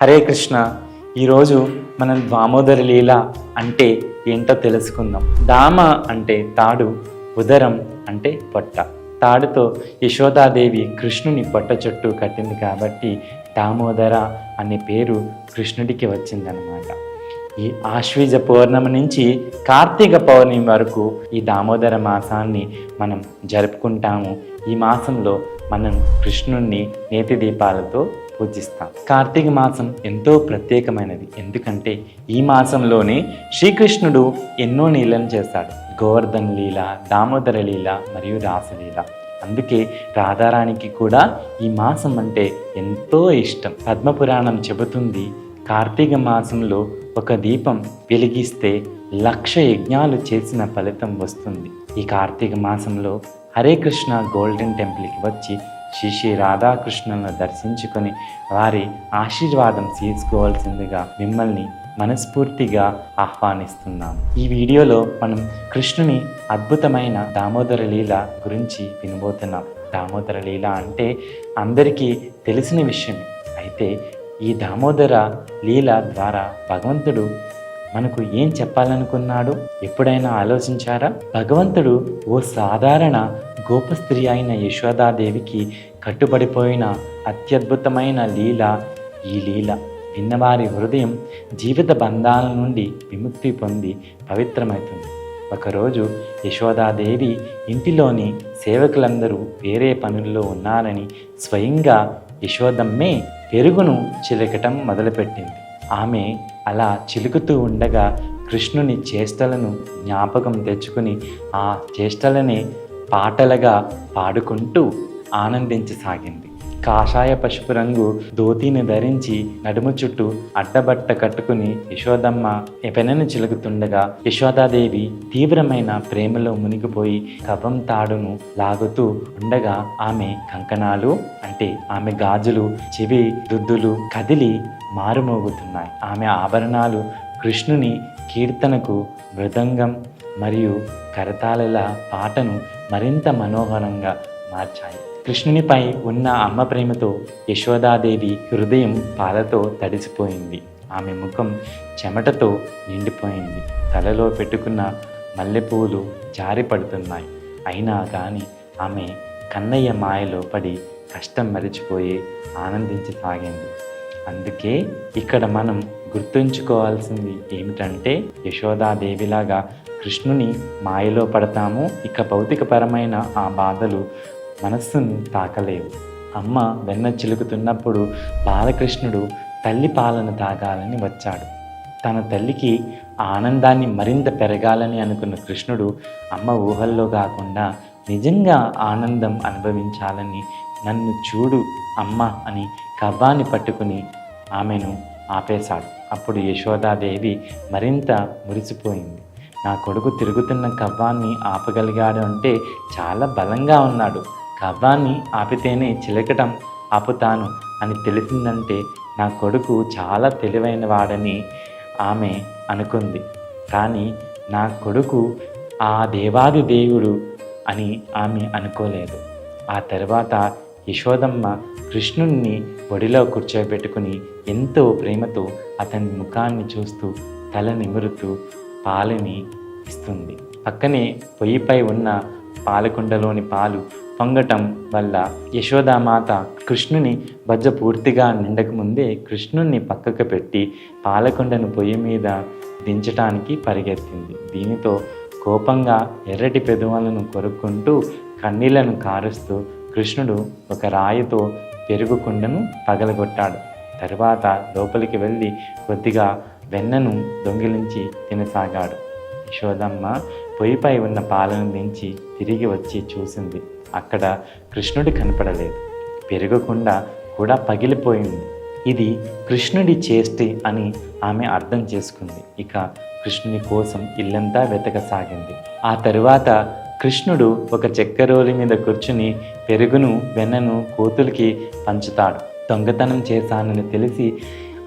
హరే కృష్ణ. ఈరోజు మనం దామోదర లీల అంటే ఏంటో తెలుసుకుందాం. దామ అంటే తాడు, ఉదరం అంటే పొట్ట. తాడుతో యశోదాదేవి కృష్ణుని పొట్ట చుట్టూ కట్టింది కాబట్టి దామోదర అనే పేరు కృష్ణుడికి వచ్చిందనమాట. ఈ ఆశ్వీజ పౌర్ణమి నుంచి కార్తీక పౌర్ణమి వరకు ఈ దామోదర మాసాన్ని మనం జరుపుకుంటాము. ఈ మాసంలో మనం కృష్ణుణ్ణి నేతి దీపాలతో పూజిస్తాం. కార్తీక మాసం ఎంతో ప్రత్యేకమైనది. ఎందుకంటే ఈ మాసంలోనే శ్రీకృష్ణుడు ఎన్నో లీలను చేశాడు. గోవర్ధన లీల, దామోదర లీల మరియు రాసలీల. అందుకే రాధారాణికి కూడా ఈ మాసం అంటే ఎంతో ఇష్టం. పద్మపురాణం చెబుతుంది, కార్తీక మాసంలో ఒక దీపం వెలిగిస్తే 1,00,000 యజ్ఞాలు చేసిన ఫలితం వస్తుంది. ఈ కార్తీక మాసంలో హరే కృష్ణ గోల్డెన్ టెంపుల్కి వచ్చి శ్రీ రాధాకృష్ణులను దర్శించుకొని వారి ఆశీర్వాదం తీసుకోవాల్సిందిగా మిమ్మల్ని మనస్ఫూర్తిగా ఆహ్వానిస్తున్నాం. ఈ వీడియోలో మనం కృష్ణుని అద్భుతమైన దామోదర లీల గురించి వినబోతున్నాం. దామోదర లీల అంటే అందరికీ తెలిసిన విషయమే. అయితే ఈ దామోదర లీల ద్వారా భగవంతుడు మనకు ఏం చెప్పాలనుకున్నాడు ఎప్పుడైనా ఆలోచించారా? భగవంతుడు ఓ సాధారణ గోప స్త్రీ అయిన యశోదాదేవికి కట్టుబడిపోయిన అత్యద్భుతమైన లీల ఈ లీల. విన్నవారి హృదయం జీవిత బంధాల నుండి విముక్తి పొంది పవిత్రమవుతుంది. ఒకరోజు యశోదాదేవి ఇంటిలోని సేవకులందరూ వేరే పనుల్లో ఉన్నారని స్వయంగా యశోదమ్మే పెరుగును చిలకటం మొదలుపెట్టింది. ఆమె అలా చిలుకుతూ ఉండగా కృష్ణుని చేష్టలను జ్ఞాపకం తెచ్చుకుని ఆ చేష్టలనే పాటలుగా పాడుకుంటూ ఆనందించసాగింది. కాషాయ పసుపు రంగు ధోతిని ధరించి నడుము చుట్టూ అడ్డబట్ట కట్టుకుని యశోదమ్మ పెనను చిలుకుతుండగా యశోదాదేవి తీవ్రమైన ప్రేమలో మునిగిపోయి కవ్వం తాడును లాగుతూ ఉండగా ఆమె కంకణాలు అంటే ఆమె గాజులు, చెవి దుద్దులు కదిలి మారుమోగుతున్నాయి. ఆమె ఆభరణాలు కృష్ణుని కీర్తనకు మృదంగం మరియు కరతాళల పాటను మరింత మనోహరంగా మార్చాయి. కృష్ణునిపై ఉన్న అమ్మ ప్రేమతో యశోదాదేవి హృదయం పాలతో తడిసిపోయింది. ఆమె ముఖం చెమటతో నిండిపోయింది. తలలో పెట్టుకున్న మల్లెపూలు జారి పడుతున్నాయి. అయినా కానీ ఆమె కన్నయ్య మాయలో పడి కష్టం మరిచిపోయి ఆనందించసాగింది. అందుకే ఇక్కడ మనం గుర్తుంచుకోవాల్సింది ఏమిటంటే యశోదాదేవిలాగా కృష్ణుని మాయలో పడతాము. ఇక భౌతికపరమైన ఆ బాధలు మనస్సును తాకలేవు. అమ్మ వెన్న చిలుకుతున్నప్పుడు బాలకృష్ణుడు తల్లి పాలను తాగాలని వచ్చాడు. తన తల్లికి ఆనందాన్ని మరింత పెరగాలని అనుకున్న కృష్ణుడు అమ్మ ఊహల్లో కాకుండా నిజంగా ఆనందం అనుభవించాలని నన్ను చూడు అమ్మ అని కవ్వాన్ని పట్టుకుని ఆమెను ఆపేశాడు. అప్పుడు యశోదాదేవి మరింత మురిసిపోయింది. నా కొడుకు తిరుగుతున్న కవ్వాన్ని ఆపగలిగాడు అంటే చాలా బలంగా ఉన్నాడు. కవ్వాన్ని ఆపితేనే చిలకటం ఆపుతాను అని తెలిసిందంటే నా కొడుకు చాలా తెలివైన వాడని ఆమె అనుకుంది. కానీ నా కొడుకు ఆ దేవాది దేవుడు అని ఆమె అనుకోలేదు. ఆ తర్వాత యశోదమ్మ కృష్ణుణ్ణి ఒడిలో కూర్చోబెట్టుకుని ఎంతో ప్రేమతో అతని ముఖాన్ని చూస్తూ తల నిమురుతూ పాలని ఇస్తుంది. పక్కనే పొయ్యిపై ఉన్న పాలకుండలోని పాలు పొంగటం వల్ల యశోదామాత కృష్ణుని బజ్జ పూర్తిగా నిండకముందే కృష్ణుణ్ణి పక్కకు పెట్టి పాలకుండను పొయ్యి మీద దించటానికి పరిగెత్తింది. దీనితో కోపంగా ఎర్రటి పెదవులను కొరుక్కుంటూ కన్నీళ్లను కారుస్తూ కృష్ణుడు ఒక రాయితో పెరుగు కుండను పగలగొట్టాడు. తరువాత లోపలికి వెళ్ళి కొద్దిగా వెన్నను దొంగిలించి తినసాగాడు. యశోదమ్మ పొయ్యిపై ఉన్న పాలను దించి తిరిగి వచ్చి చూసింది. అక్కడ కృష్ణుడి కనపడలేదు. పెరుగుకుండ కూడా పగిలిపోయింది. ఇది కృష్ణుడి చేష్టి అని ఆమె అర్థం చేసుకుంది. ఇక కృష్ణుని కోసం ఇల్లంతా వెతకసాగింది. ఆ తరువాత కృష్ణుడు ఒక చెక్కరోలి మీద కూర్చుని పెరుగును వెన్నను కోతులకి పంచుతాడు. దొంగతనం చేశానని తెలిసి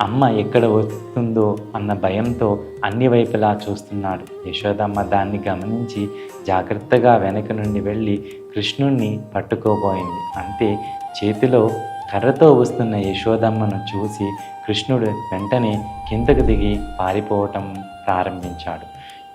అమ్మ ఎక్కడ వస్తుందో అన్న భయంతో అన్ని వైపులా చూస్తున్నాడు. యశోదమ్మ దాన్ని గమనించి జాగ్రత్తగా వెనక నుండి వెళ్ళి కృష్ణుణ్ణి పట్టుకోబోయింది. అంతే చేతిలో కర్రతో వస్తున్న యశోదమ్మను చూసి కృష్ణుడు వెంటనే కిందకు దిగి పారిపోవటం ప్రారంభించాడు.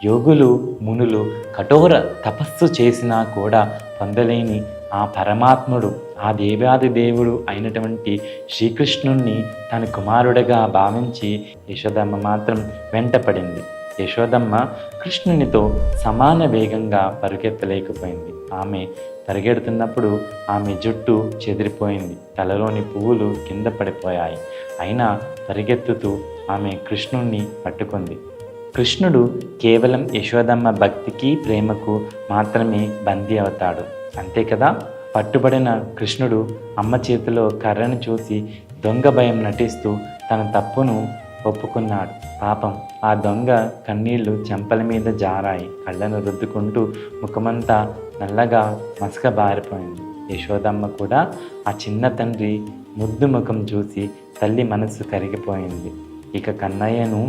యోగులు మునులు కఠోర తపస్సు చేసినా కూడా పొందలేని ఆ పరమాత్ముడు, ఆ దేవాది దేవుడు అయినటువంటి శ్రీకృష్ణుణ్ణి తన కుమారుడిగా భావించి యశోదమ్మ మాత్రం వెంటపడింది. యశోదమ్మ కృష్ణునితో సమాన వేగంగా పరుగెత్తలేకపోయింది. ఆమె పరిగెడుతున్నప్పుడు ఆమె జుట్టు చెదిరిపోయింది, తలలోని పువ్వులు కింద పడిపోయాయి. అయినా పరిగెత్తుతూ ఆమె కృష్ణుణ్ణి పట్టుకుంది. కృష్ణుడు కేవలం యశోదమ్మ భక్తికి ప్రేమకు మాత్రమే బందీ అవుతాడు, అంతే కదా. పట్టుబడిన కృష్ణుడు అమ్మ చేతిలో కర్రను చూసి దొంగ భయం నటిస్తూ తన తప్పును ఒప్పుకున్నాడు. పాపం ఆ దొంగ కన్నీళ్లు చెంపల మీద జారాయి. కళ్ళను రుద్దుకుంటూ ముఖమంతా నల్లగా మసక బారిపోయింది. యశోదమ్మ కూడా ఆ చిన్న తండ్రి ముద్దు ముఖం చూసి తల్లి మనసు కరిగిపోయింది. ఇక కన్నయ్యను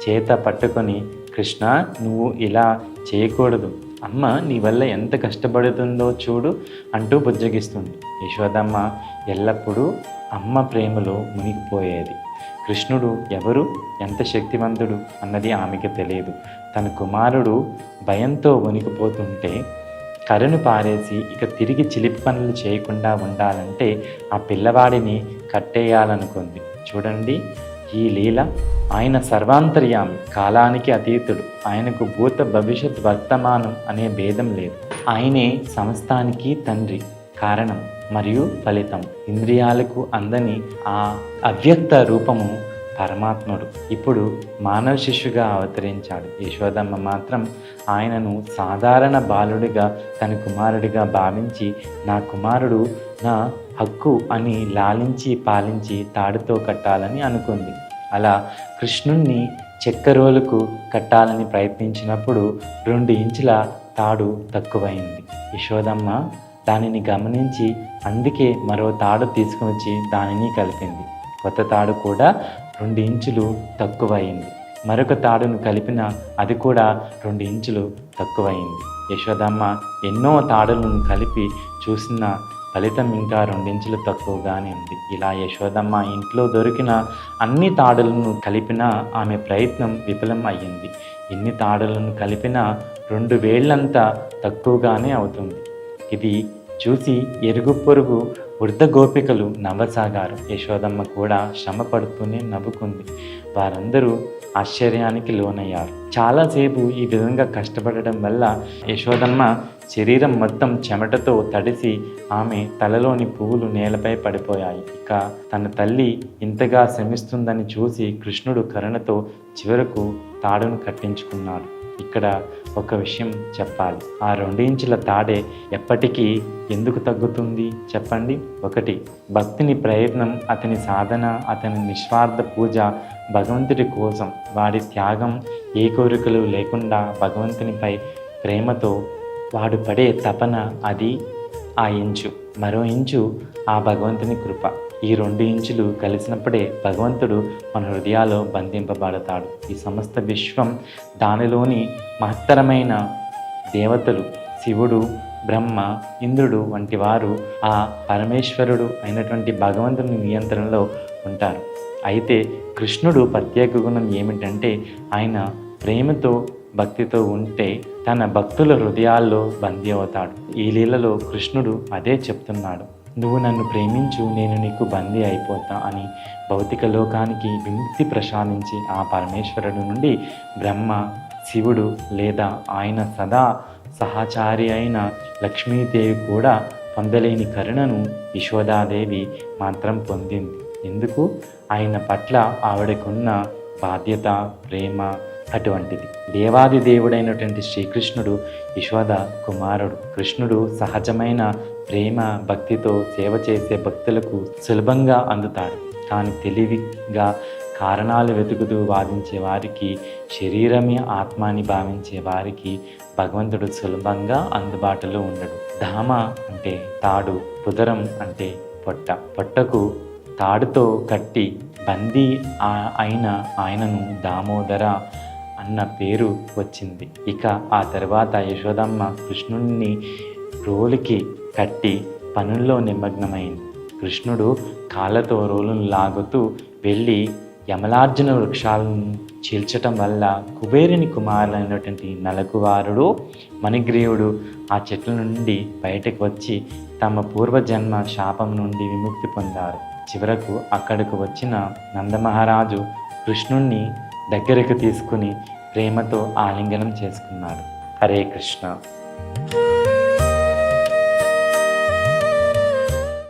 చేత పట్టుకొని, కృష్ణ, నువ్వు ఇలా చేయకూడదు, అమ్మ నీ వల్ల ఎంత కష్టపడుతుందో చూడు అంటూ బుజ్జగిస్తుంది. యశోదమ్మ ఎల్లప్పుడూ అమ్మ ప్రేమలో మునిగిపోయేది. కృష్ణుడు ఎవరు, ఎంత శక్తివంతుడు అన్నది ఆమెకి తెలియదు. తన కుమారుడు భయంతో వణికిపోతుంటే కర్రను పారేసి ఇక తిరిగి చిలిపి పనులు చేయకుండా ఉండాలంటే ఆ పిల్లవాడిని కట్టేయాలనుకుంది. చూడండి ఈ లీల. ఆయన సర్వాంతర్యామి, కాలానికి అతీతుడు. ఆయనకు భూత భవిష్యత్ వర్తమానం అనే భేదం లేదు. ఆయనే సమస్తానికి తండ్రి, కారణం మరియు ఫలితం. ఇంద్రియాలకు అందని ఆ అవ్యక్త రూపము పరమాత్ముడు ఇప్పుడు మానవ శిష్యుగా అవతరించాడు. యశోదమ్మ మాత్రం ఆయనను సాధారణ బాలుడిగా తన కుమారుడిగా భావించి, నా కుమారుడు నా హక్కు అని లాలించి పాలించి తాడుతో కట్టాలని అనుకుంది. అలా కృష్ణుణ్ణి చెక్కరోలుకు కట్టాలని ప్రయత్నించినప్పుడు 2 ఇంచుల తాడు తక్కువైంది. యశోదమ్మ దానిని గమనించి అందుకే మరో తాడు తీసుకువచ్చి దానిని కలిపింది. కొత్త తాడు కూడా 2 ఇంచులు తక్కువైంది. మరొక తాడును కలిపిన అది కూడా 2 ఇంచులు తక్కువైంది. యశోదమ్మ ఎన్నో తాడులను కలిపి చూసిన ఫలితం ఇంకా 2 ఇంచులు తక్కువగానే ఉంది. ఇలా యశోదమ్మ ఇంట్లో దొరికిన అన్ని తాడులను కలిపినా ఆమె ప్రయత్నం విఫలం అయ్యింది. ఎన్ని తాడులను కలిపినా 2 వేళ్లంతా తక్కువగానే అవుతుంది. ఇది చూసి ఎరుగు పొరుగు వృద్ధ గోపికలు నవ్వసాగారు. యశోదమ్మ కూడా శ్రమ పడుతూనే నవ్వుకుంది. వారందరూ ఆశ్చర్యానికి లోనయ్యారు. చాలాసేపు ఈ విధంగా కష్టపడడం వల్ల యశోదమ్మ శరీరం మొత్తం చెమటతో తడిసి ఆమె తలలోని పువ్వులు నేలపై పడిపోయాయి. ఇక తన తల్లి ఇంతగా శ్రమిస్తుందని చూసి కృష్ణుడు కరుణతో చివరకు తాడును కట్టించుకున్నాడు. ఇక్కడ ఒక విషయం చెప్పాలి. ఆ 2 ఇంచుల తాడే ఎప్పటికీ ఎందుకు తగ్గుతుంది చెప్పండి? 1 భక్తిని ప్రయత్నం, అతని సాధన, అతని నిస్వార్థ పూజ భగవంతుడి కోసం, వాడి త్యాగం, ఏ కోరికలు లేకుండా భగవంతునిపై ప్రేమతో వాడు పడే తపన, అది ఆ ఇంచు. మరో ఇంచు ఆ భగవంతుని కృప. ఈ 2 ఇంచులు కలిసినప్పుడే భగవంతుడు మన హృదయాల్లో బంధింపబడతాడు. ఈ సమస్త విశ్వం, దానిలోని మహత్తరమైన దేవతలు శివుడు, బ్రహ్మ, ఇంద్రుడు వంటి వారు ఆ పరమేశ్వరుడు అయినటువంటి భగవంతుని నియంత్రణలో ఉంటారు. అయితే కృష్ణుడు ప్రత్యేక గుణం ఏమిటంటే ఆయన ప్రేమతో భక్తితో ఉంటే తన భక్తుల హృదయాల్లో బందీ అవుతాడు. ఈ లీలలో కృష్ణుడు అదే చెప్తున్నాడు. నువ్వు నన్ను ప్రేమించు, నేను నీకు బందీ అయిపోతా అని భౌతిక లోకానికి విముక్తి ప్రసాదించి ఆ పరమేశ్వరుడు నుండి బ్రహ్మ, శివుడు లేదా ఆయన సదా సహచారి అయిన లక్ష్మీదేవి కూడా పొందలేని కరుణను యశోదాదేవి మాత్రం పొందింది. ఎందుకు? ఆయన పట్ల ఆవిడకున్న బాధ్యత, ప్రేమ అటువంటిది. దేవాది దేవుడైనటువంటి శ్రీకృష్ణుడు యశోద కుమారుడు. కృష్ణుడు సహజమైన ప్రేమ భక్తితో సేవ చేసే భక్తులకు సులభంగా అందుతాడు. కానీ తెలివిగా కారణాలు వెతుకుతూ వాదించే వారికి, శరీరమే ఆత్మ అని భావించే వారికి భగవంతుడు సులభంగా అందుబాటులో ఉండడు. ధామ అంటే తాడు, ఉదరం అంటే పొట్ట. పొట్టకు తాడుతో కట్టి బందీ అయిన ఆయనను దామోదర అన్న పేరు వచ్చింది. ఇక ఆ తర్వాత యశోదమ్మ కృష్ణుడిని రోలికి కట్టి పనుల్లో నిమగ్నమైంది. కృష్ణుడు కాళ్ళతో రోలును లాగుతూ వెళ్ళి యమలార్జున వృక్షాలను చీల్చటం వల్ల కుబేరుని కుమారులైనటువంటి నలకువారుడు మణిగ్రీవుడు ఆ చెట్ల నుండి బయటకు వచ్చి తమ పూర్వజన్మ శాపం నుండి విముక్తి పొందారు. చివరకు అక్కడకు వచ్చిన నందమహారాజు కృష్ణుణ్ణి దగ్గరకు తీసుకుని ప్రేమతో ఆలింగనం చేసుకున్నాడు. హరే కృష్ణ.